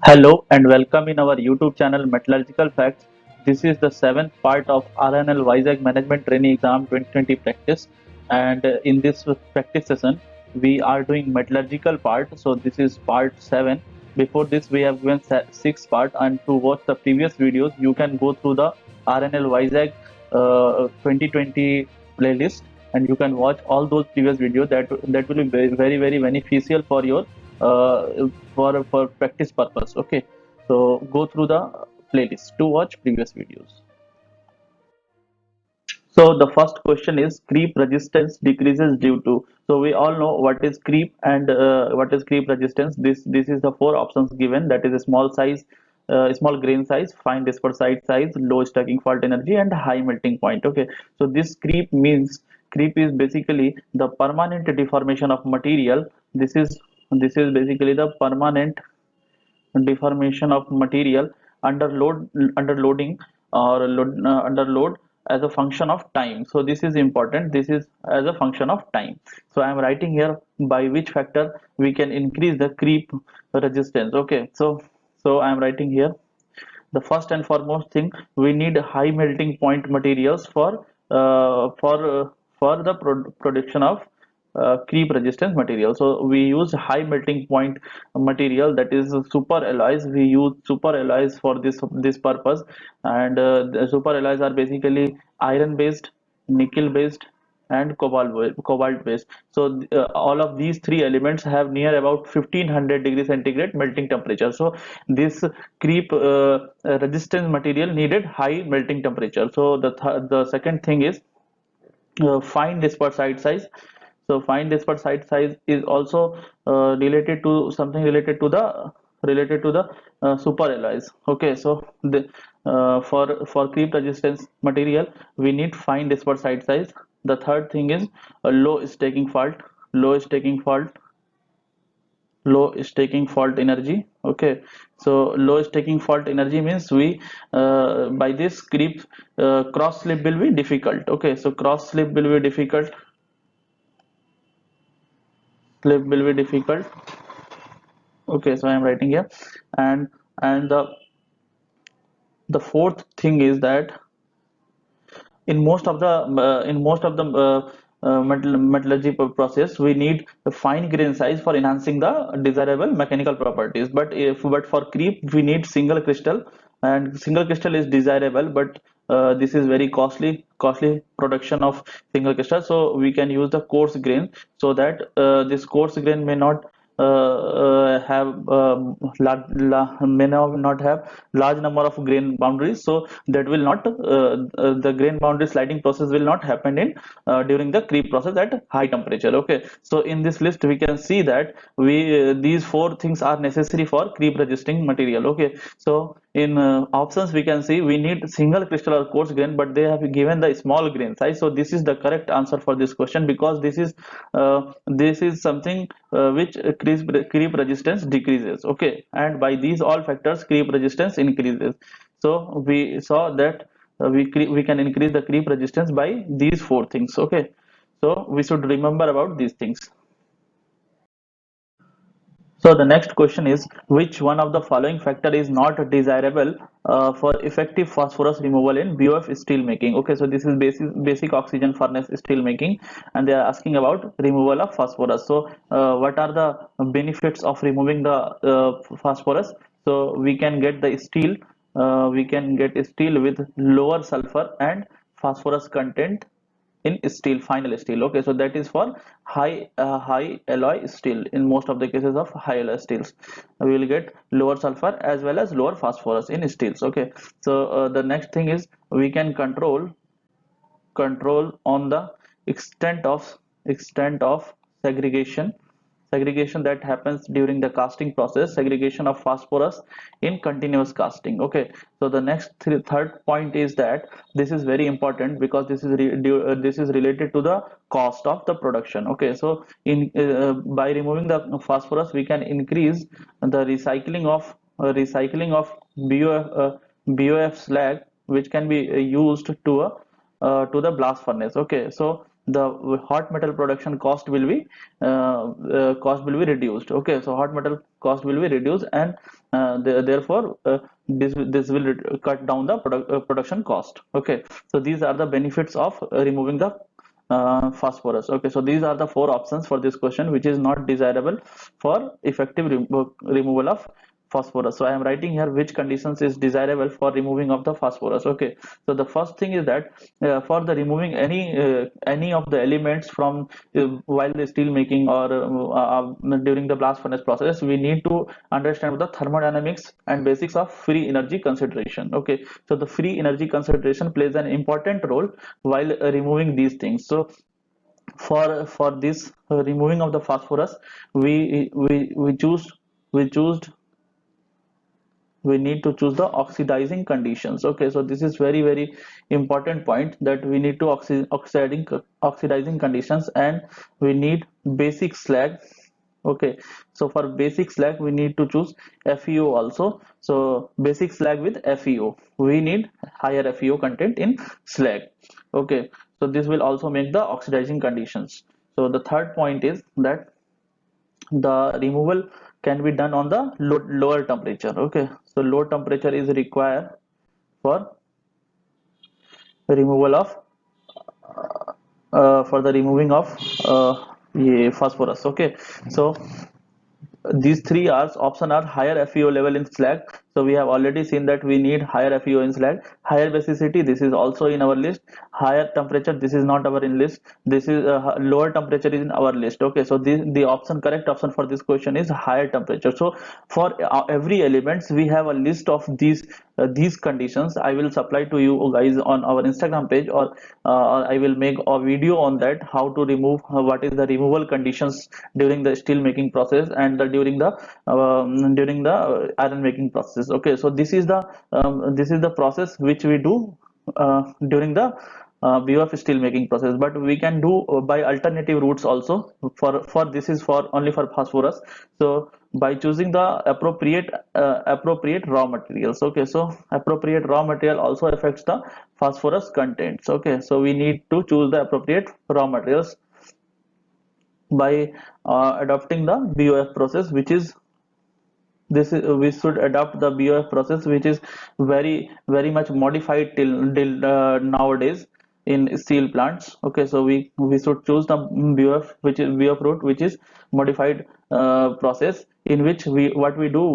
Hello and welcome in our YouTube channel Metallurgical Facts. This is the seventh part of RNL Vizag Management Training Exam 2020 practice. And in this practice session, we are doing metallurgical part. So this is part 7. Before this, we have given 6 part. And to watch the previous videos, you can go through the RNL Vizag 2020 playlist, and you can watch all those previous videos. That will be very beneficial for your for practice purpose. Okay, so go through the playlist to watch previous videos. So the first question is creep resistance decreases due to. So we all know what is creep and what is creep resistance. This is the four options given, that is a small size, small grain size, fine dispersite size, low stacking fault energy, and high melting point. Okay, so this creep means, creep is basically the permanent deformation of material. This is basically the permanent deformation of material under loading or under load as a function of time. So this is important, this is as a function of time. So I am writing here by which factor we can increase the creep resistance. Okay, so I am writing here the first and foremost thing, we need high melting point materials for the production of creep resistance material. So we use high melting point material, that is super alloys. We use super alloys for this purpose, and the super alloys are basically iron based, nickel based, and cobalt based. So all of these three elements have near about 1500 degree centigrade melting temperature. So this creep resistance material needed high melting temperature. So the second thing is fine dispersite size. So fine dispersite size is also related to something related to the super alloys. Okay, so for creep resistance material we need fine dispersite size. The third thing is a low staking fault low staking fault energy. Okay, so low staking fault energy means we by this creep cross slip will be difficult. Okay, so cross slip will be difficult, slip will be difficult. Okay, so I am writing here, and the fourth thing is that in most of the metallurgy process we need a fine grain size for enhancing the desirable mechanical properties. But for creep we need single crystal, and single crystal is desirable, but this is very costly production of single crystal. So we can use the coarse grain, so that this coarse grain may not have may not have large number of grain boundaries. So that will not the grain boundary sliding process will not happen in during the creep process at high temperature. Okay, so in this list we can see that we these four things are necessary for creep resisting material. Okay, so in options we can see we need single crystal or coarse grain, but they have given the small grain size. So this is the correct answer for this question, because this is something which creep resistance decreases. Okay, and by these all factors creep resistance increases. So we saw that we can increase the creep resistance by these four things. Okay, so we should remember about these things. So the next question is, which one of the following factor is not desirable for effective phosphorus removal in BOF steel making? Okay, so this is basic oxygen furnace steel making, and they are asking about removal of phosphorus. So what are the benefits of removing the phosphorus? So we can get steel with lower sulfur and phosphorus content in steel, final steel. Okay, so that is for high alloy steel. In most of the cases of high alloy steels we will get lower sulfur as well as lower phosphorus in steels. Okay, so the next thing is we can control on the extent of segregation that happens during the casting process, segregation of phosphorus in continuous casting. Okay, so the next third point is that this is very important, because this is related to the cost of the production. Okay, so in by removing the phosphorus we can increase the recycling of BOF slag, which can be used to the blast furnace. Okay, so the hot metal production cost will be reduced. Okay, so hot metal cost will be reduced, and therefore this will cut down the production cost. Okay, so these are the benefits of removing the phosphorus. Okay, so these are the four options for this question, which is not desirable for effective removal of phosphorus. So I am writing here which conditions is desirable for removing of the phosphorus. Okay, so the first thing is that for the removing any of the elements from while the steel making or during the blast furnace process, we need to understand the thermodynamics and basics of free energy consideration. Okay, so the free energy consideration plays an important role while removing these things. So for this removing of the phosphorus, we choose we choose we need to choose the oxidizing conditions. Okay, so this is very important point, that we need to oxidizing conditions, and we need basic slag. Okay, so for basic slag we need to choose FeO also. So basic slag with FeO, we need higher FeO content in slag. Okay, so this will also make the oxidizing conditions. So the third point is that the removal can be done on the lower temperature. Okay, so low temperature is required for removal of for the removing of yeah, phosphorus. Okay, so these three R's option are higher FeO level in slag. So we have already seen that we need higher FeO in slag. Higher basicity, this is also in our list. Higher temperature, this is not our in list. This is lower temperature is in our list. Okay, so the option, correct option for this question is higher temperature. So for every elements we have a list of these conditions. I will supply to you guys on our Instagram page, or I will make a video on that, how to remove what is the removal conditions during the steel making process, and during the iron making process. Okay, so this is the process which we do during the BOF steel making process, but we can do by alternative routes also. For this is for only for phosphorus. So by choosing the appropriate raw materials. Okay, so appropriate raw material also affects the phosphorus contents. Okay, so we need to choose the appropriate raw materials by adopting the BOF process, which is we should adopt the BOF process, which is very much modified till nowadays in steel plants. Okay, so we should choose the BOF, which is BOF route, which is modified process, in which what we do,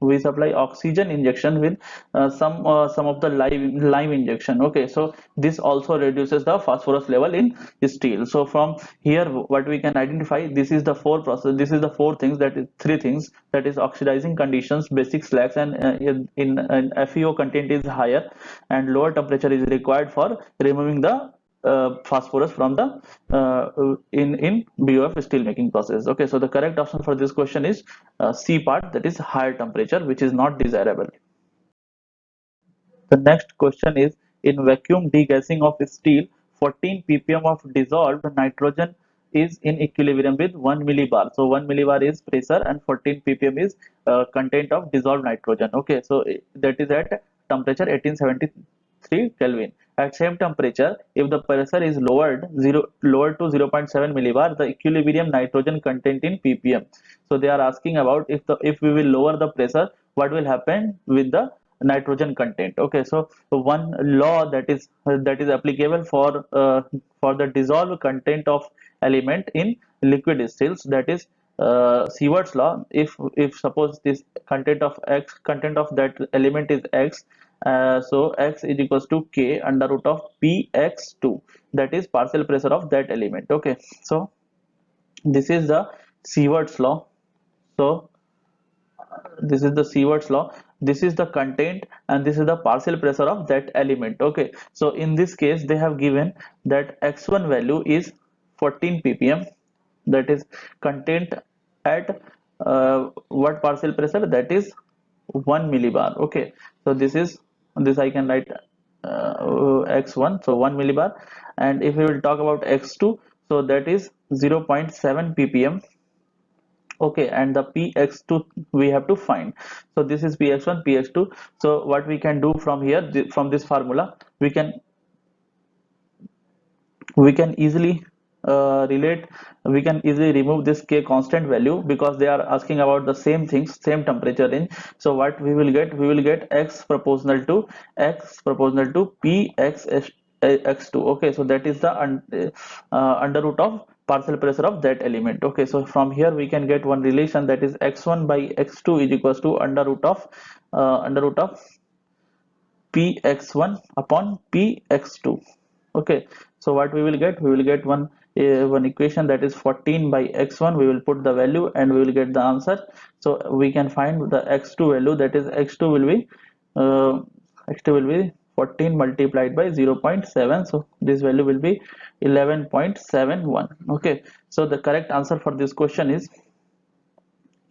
we supply oxygen injection with some of the lime injection. Okay, so this also reduces the phosphorus level in steel. So from here what we can identify, this is the four process, this is the four things, that is three things, that is oxidizing conditions, basic slags, and in FeO content is higher, and lower temperature is required for removing the phosphorus from the in BOF steel making process. Okay, so the correct option for this question is C part, that is higher temperature, which is not desirable. The next question is, in vacuum degassing of steel, 14 ppm of dissolved nitrogen is in equilibrium with 1 millibar. So 1 millibar is pressure and 14 ppm is content of dissolved nitrogen. Okay, so that is at temperature 1873 Kelvin. At same temperature, if the pressure is lowered to 0.7 millibar, the equilibrium nitrogen content in ppm. So they are asking about, if we will lower the pressure, what will happen with the nitrogen content. Okay, so one law that is applicable for the dissolved content of element in liquid steels, that is Seward's law. If suppose this content of that element is x, so x is equals to k under root of px2, that is partial pressure of that element. Okay, so this is the Seward's law. So this is the Seward's law, this is the content, and this is the partial pressure of that element. Okay, so in this case they have given that x1 value is 14 ppm, that is content at what partial pressure, that is 1 millibar. Okay, so this I can write x1, so 1 millibar, and if we will talk about x2, so that is 0.7 ppm. Okay, and the px2 we have to find. So this is px1, px2. So what we can do from here, from this formula, we can we can easily relate we can easily remove this k constant value because they are asking about the same things, same temperature range. So what we will get x proportional to p x x2. Okay, so that is the under root of partial pressure of that element. Okay, so from here we can get one relation, that is x1 by x2 is equals to under root of px1 upon px2. Okay, so what we will get, we will get one equation, that is 14 by x1. We will put the value and we will get the answer. So we can find the x2 value, that is x2 will be uh, x2 will be 14 multiplied by 0.7, so this value will be 11.71. Okay, so the correct answer for this question is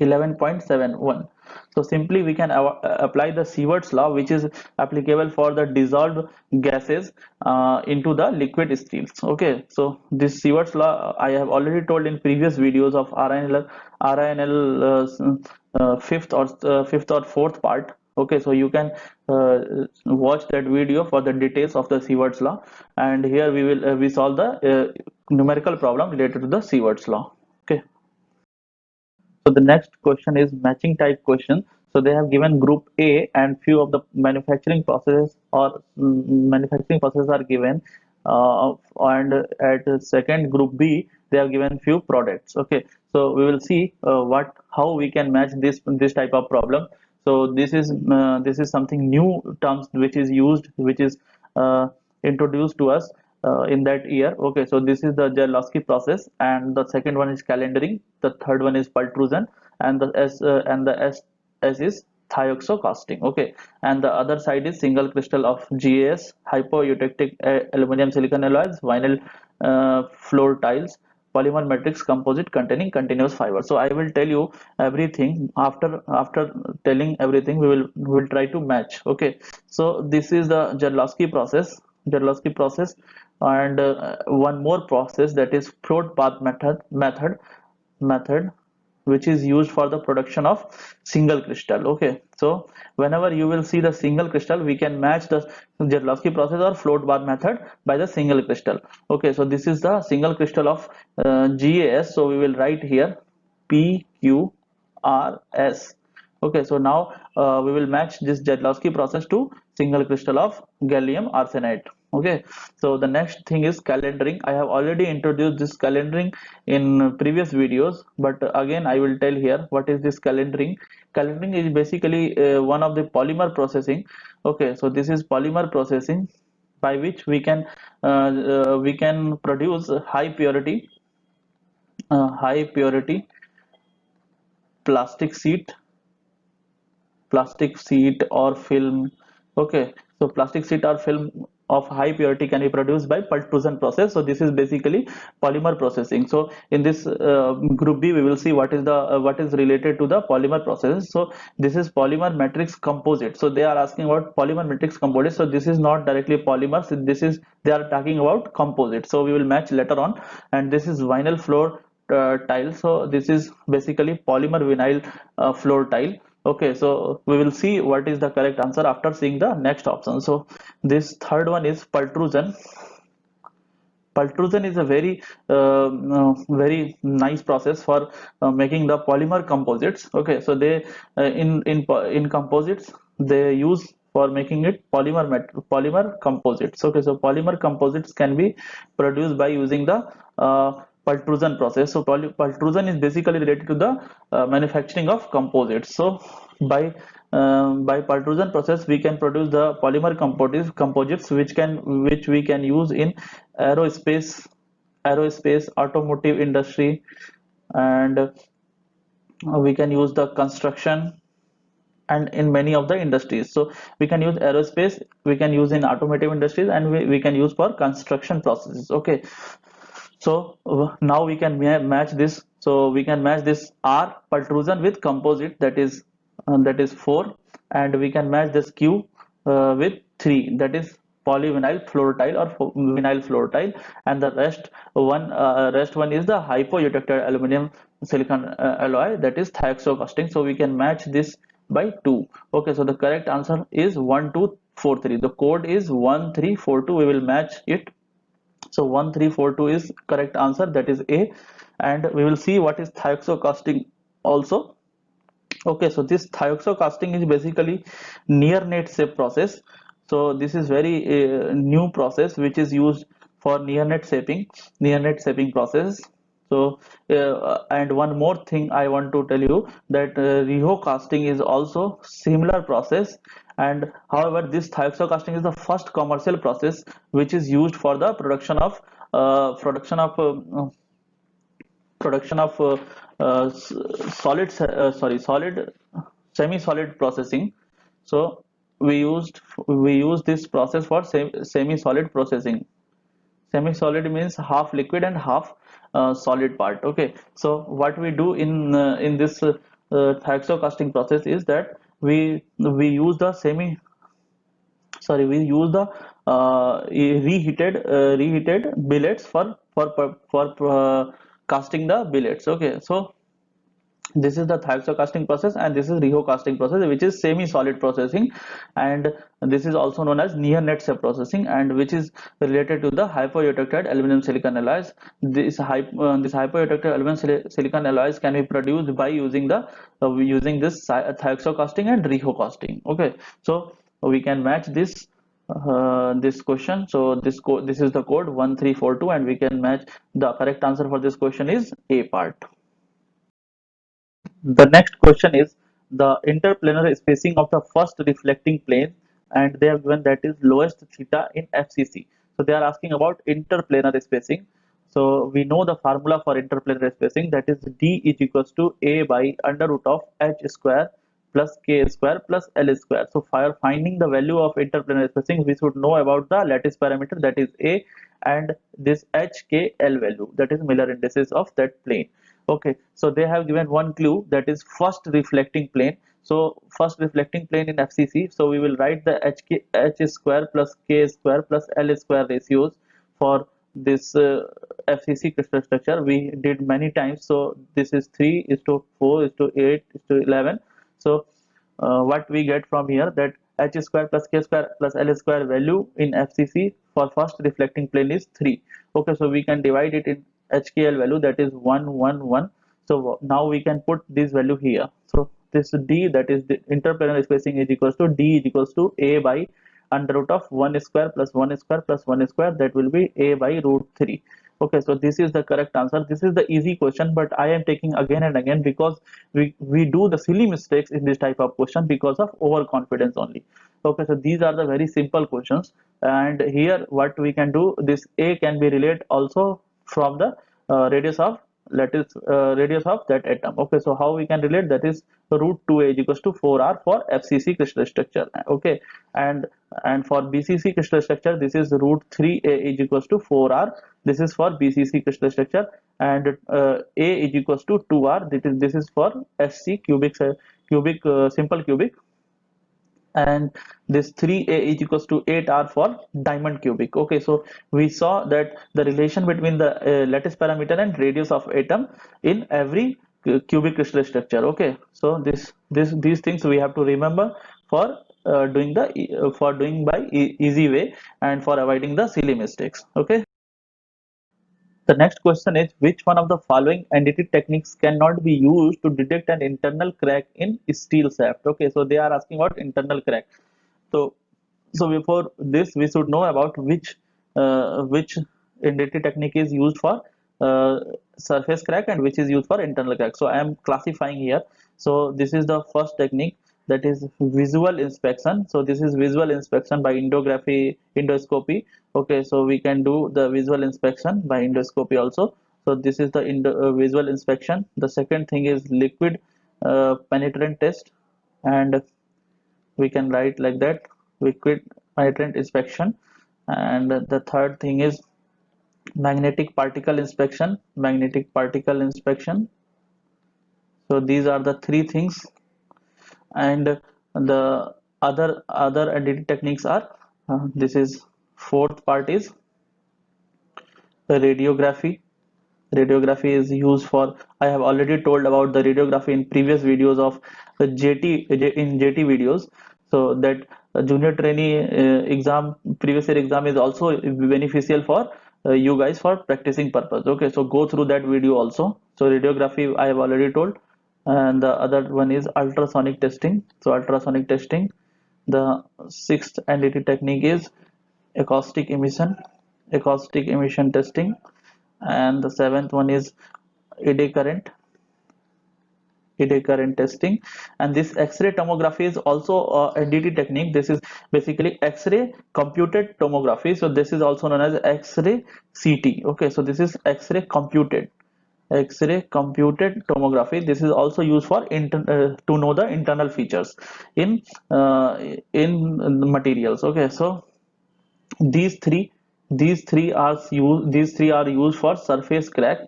11.71. So simply we can apply the Sievert's law, which is applicable for the dissolved gases into the liquid streams. Okay, so this Sievert's law I have already told in previous videos of RINL fifth or fourth part. Okay, so you can watch that video for the details of the Sievert's law, and here we solve the numerical problem related to the Sievert's law. Okay. So the next question is matching type question. So they have given group A and few of the manufacturing processes or manufacturing processes are given, and at second group B they have given few products. Okay, so we will see what how we can match this type of problem. So this is something new terms which is used, which is introduced to us in that year. Okay, so this is the Jarlowski process, and the second one is calendaring, the third one is pultrusion, and the S is thioxocasting. Okay, and the other side is single crystal of GAS, hypoeutectic aluminum silicon alloys, vinyl floor tiles, polymer matrix composite containing continuous fiber. So I will tell you everything. After telling everything, we will try to match. Okay, so this is the Jarlowski process, and one more process, that is float path method, which is used for the production of single crystal. Okay, so whenever you will see the single crystal, we can match the Jarlowski process or float bath method by the single crystal. Okay, so this is the single crystal of GAS, so we will write here PQRS. Okay, so now we will match this Jarlowski process to single crystal of gallium arsenide. Okay, so the next thing is calendaring. I have already introduced this calendaring in previous videos, but again I will tell here what is this calendaring. Calendaring is basically one of the polymer processing. Okay, so this is polymer processing by which we can produce high purity plastic sheet or film. Okay, so plastic sheet or film of high purity can be produced by pultrusion process. So this is basically polymer processing. So in this group B we will see what is related to the polymer process. So this is polymer matrix composite. So they are asking about polymer matrix composite. So this is not directly polymer, so this is, they are talking about composite. So we will match later on. And this is vinyl floor tile. So this is basically polymer vinyl floor tile. Okay, so we will see what is the correct answer after seeing the next option. So this third one is pultrusion. Pultrusion is a very nice process for making the polymer composites. Okay, so they in composites they use for making it polymer composites. Okay, so polymer composites can be produced by using the pultrusion process. So pultrusion is basically related to the manufacturing of composites. So by by pultrusion process we can produce the polymer composites which we can use in aerospace automotive industry, and we can use the construction and in many of the industries. So we can use aerospace, we can use in automotive industries, and we can use for construction processes. Okay, so now we can match this. So we can match this R pultrusion with composite, that is 4, and we can match this Q with 3, that is polyvinyl floor tile or vinyl floor tile, and the rest one is the hypoeutected aluminum silicon alloy, that is thioxocasting. So we can match this by 2. Okay, so the correct answer is 1243. The code is 1342. We will match it So 1342 is correct answer, that is A. And we will see what is thioxocasting also. Okay, so this thioxocasting is basically near net shape process. So this is very new process which is used for near net shaping process. So and one more thing I want to tell you, that reho casting is also similar process. And however, this thioxocasting is the first commercial process which is used for the production of uh, production of uh, production of solid semi-solid processing. So we use this process for semi-solid processing. Semi-solid means half liquid and half solid part. Okay, so what we do in this thioxocasting process is that we use the reheated billets for casting the billets. Okay, so this is the thioxocasting process, and this is reho casting process, which is semi-solid processing. And this is also known as near net shape processing, and which is related to the hypoeutected aluminum silicon alloys. This hypoeutected aluminum silicon alloys can be produced by using this thioxocasting and reho casting. Okay, so we can match this question. So this is the code 1342, and we can match. The correct answer for this question is A part. The next question is the interplanar spacing of the first reflecting plane, and they have given that is lowest theta in FCC. So they are asking about interplanar spacing. So we know the formula for interplanar spacing, that is D is equals to A by under root of H square plus K square plus L square. So for finding the value of interplanar spacing, we should know about the lattice parameter, that is A, and this HKL value, that is Miller indices of that plane. Okay, so they have given one clue, that is first reflecting plane. So first reflecting plane in FCC, so we will write the H square plus K square plus L square ratios for this FCC crystal structure. We did many times. So this is 3 is to 4 is to 8 is to 11. So what we get from here, that H square plus K square plus L square value in FCC for first reflecting plane is 3. Okay, so we can divide it in HKL value, that is 111. So now we can put this value here. So this D, that is the interplanar spacing, is equals to D is equals to A by under root of 1 square plus 1 square plus 1 square, that will be A by root 3. Okay, so this is the correct answer. This is the easy question, but I am taking again and again because we do the silly mistakes in this type of question because of overconfidence only. Okay, so these are the very simple questions. And here what we can do, this A can be related also from the radius of that atom. Okay, so how we can relate, that is root 2a is equals to 4r for FCC crystal structure. Okay, and for BCC crystal structure, this is root 3a is equals to 4r. This is for BCC crystal structure. And a is equals to 2r. This is for SC simple cubic. And this 3a is equals to 8r for diamond cubic. Okay, so we saw that the relation between the lattice parameter and radius of atom in every cubic crystal structure. Okay, so these things we have to remember for doing by easy way, and for avoiding the silly mistakes. Okay, the next question is, which one of the following NDT techniques cannot be used to detect an internal crack in steel shaft? Okay, so they are asking about internal crack. So, before this, we should know about which NDT technique is used for uh, surface crack and which is used for internal crack. So I am classifying here. So this is the first technique, that is visual inspection. So this is visual inspection by endoscopy. Okay, so we can do the visual inspection by endoscopy also. So this is the visual inspection. The second thing is liquid penetrant test, and we can write like that, liquid penetrant inspection. And the third thing is magnetic particle inspection. So these are the three things. And the other editing techniques are this is fourth part is radiography. Radiography is used for, I have already told about the radiography in previous videos of JT videos. So that junior trainee exam, previous year exam, is also beneficial for you guys for practicing purpose. Okay, so go through that video also. So radiography I have already told, and the other one is ultrasonic testing. So ultrasonic testing, the sixth NDT technique is acoustic emission, acoustic emission testing, and the seventh one is eddy current, eddy current testing. And this X-ray tomography is also NDT technique. This is basically X-ray computed tomography. So this is also known as X-ray CT. Okay, so this is X-ray computed, X-ray computed tomography. This is also used for to know the internal features in the materials. Okay, so these three these three are used for surface crack.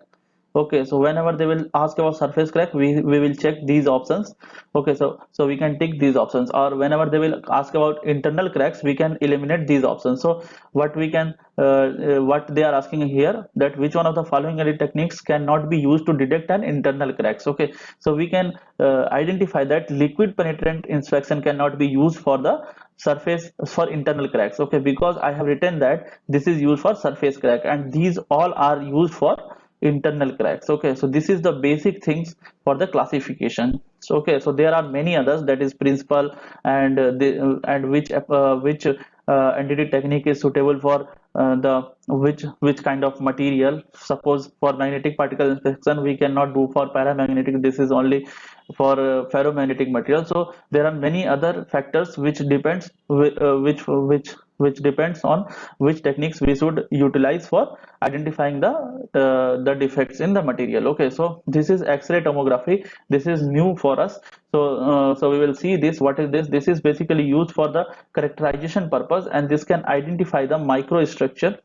Okay, so whenever they will ask about surface crack, we will check these options. Okay, so we can tick these options, or whenever they will ask about internal cracks, we can eliminate these options. So what we can what they are asking here, that which one of the following edit techniques cannot be used to detect an internal cracks. Okay, so we can identify that liquid penetrant inspection cannot be used for the surface for internal cracks. Okay, because I have written that this is used for surface crack, and these all are used for internal cracks. Okay, so this is the basic things for the classification. So okay, so there are many others, that is principal, and and which entity technique is suitable for the which kind of material. Suppose for magnetic particle inspection we cannot do for paramagnetic, this is only for ferromagnetic material. So there are many other factors which depends which depends on which techniques we should utilize for identifying the defects in the material. Okay, so this is X-ray tomography. This is new for us. So we will see this. What is this? This is basically used for the characterization purpose, and this can identify the microstructure.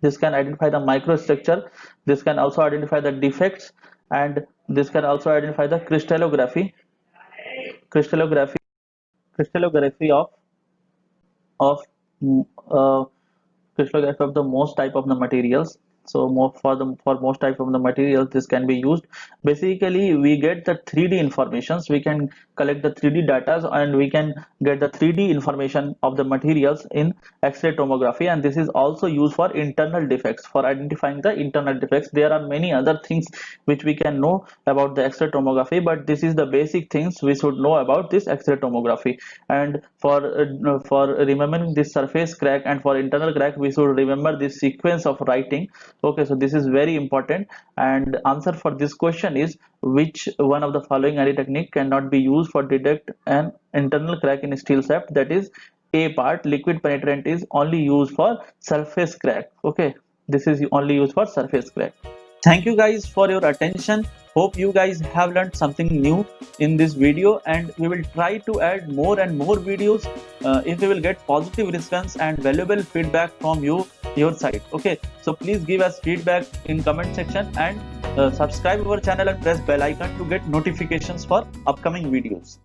This can identify the microstructure. This can also identify the defects, and this can also identify the crystallography, crystallography of uh, crystallography of the most type of the materials. So more for most type of the materials, this can be used. Basically we get the 3D informations, we can collect the 3D data, and we can get the 3D information of the materials in X-ray tomography. And this is also used for internal defects, for identifying the internal defects. There are many other things which we can know about the X-ray tomography, but this is the basic things we should know about this X-ray tomography. And for remembering this surface crack and for internal crack, we should remember this sequence of writing. Okay, so this is very important, and answer for this question is which one of the following any technique cannot be used for detect an internal crack in steel shaft. That is A part, liquid penetrant is only used for surface crack. Okay, this is only used for surface crack. Thank you guys for your attention. Hope you guys have learned something new in this video, and we will try to add more and more videos if we will get positive response and valuable feedback from your side. Okay, so please give us feedback in comment section, and subscribe our channel and press bell icon to get notifications for upcoming videos.